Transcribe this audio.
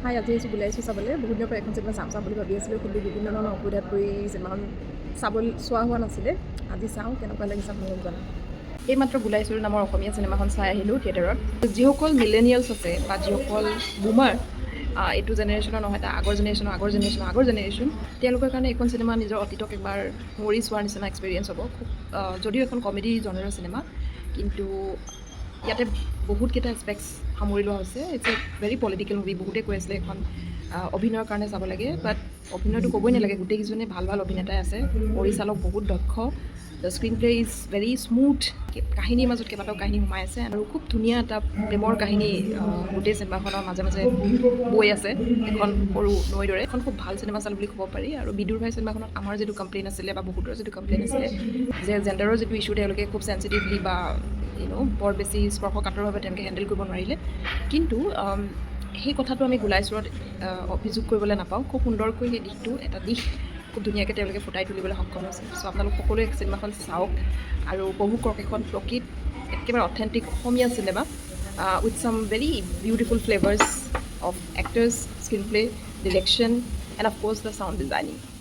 হাই আজি আহিছোঁ গোলাইছোঁ চাবলৈ বহুত দিনৰ পৰা এখন চিনেমা চাম বুলি ভাবি আছিলোঁ কিন্তু বিভিন্ন ধৰণৰ অসুবিধাত পৰি চিনেমাখন চোৱা হোৱা নাছিলে আজি চাওঁ কেনেকুৱা লাগিছে আপোনালোক জনাম এইমাত্ৰ গোলাইছোঁ নামৰ অসমীয়া চিনেমাখন চাই আহিলোঁ থিয়েটাৰত যিসকল মিলেনিয়েলছ আছে বা যিসকল বুমাৰ এইটো জেনেৰেশ্যনৰ নহয় এটা আগৰ জেনেৰেশ্যন তেওঁলোকৰ কাৰণে এইখন চিনেমা নিজৰ অতীতক একবাৰ মৰি চোৱাৰ নিচিনা এক্সপিৰিয়েঞ্চ হ'ব খুব যদিও এখন কমেডি জনাৰৰ চিনেমা কিন্তু ইয়াতে বহুতকেইটা এছপেক্টছ সামৰি লোৱা হৈছে it's a very political movie বহুতে কৈ আছিলে এখন অভিনয়ৰ কাৰণে চাব লাগে বাট অভিনয়টো ক'বই নালাগে গোটেইকেইজনে ভাল অভিনেতাই আছে পৰিচালক বহুত দক্ষ the screen play is very smooth কাহিনীৰ মাজত কেইবাটাও কাহিনী সোমাই আছে আৰু খুব ধুনীয়া এটা প্ৰেমৰ কাহিনী গোটেই চিনেমাখনৰ মাজে মাজে বৈ আছে এখন সৰু নৈৰ দৰে এখন খুব ভাল চিনেমা চাল বুলি ক'ব পাৰি আৰু বিদুৰ ভাই চিনেমাখনত আমাৰ যিটো কমপ্লেইন আছিলে বা বহুতৰ যিটো কমপ্লেইন আছিলে যে জেণ্ডাৰৰ যিটো ইছ্যু তেওঁলোকে খুব চেঞ্চিটিভলি বা বৰ বেছি স্পৰ্শকাতৰভাৱে তেওঁলোকে হেণ্ডেল কৰিব নোৱাৰিলে কিন্তু সেই কথাটো আমি গোলাইছোৰত অভিযোগ কৰিবলৈ নাপাওঁ খুব সুন্দৰকৈ সেই দিশটো এটা দিশ খুব ধুনীয়াকৈ তেওঁলোকে ফুটাই তুলিবলৈ সক্ষম হৈছে চ' আপোনালোক সকলোৱে চিনেমাখন চাওক আৰু উপভোগ কৰক এখন প্ৰকৃত একেবাৰে authentic Assamese cinema with some very beautiful flavours of actors screenplay direction and of course the sound designing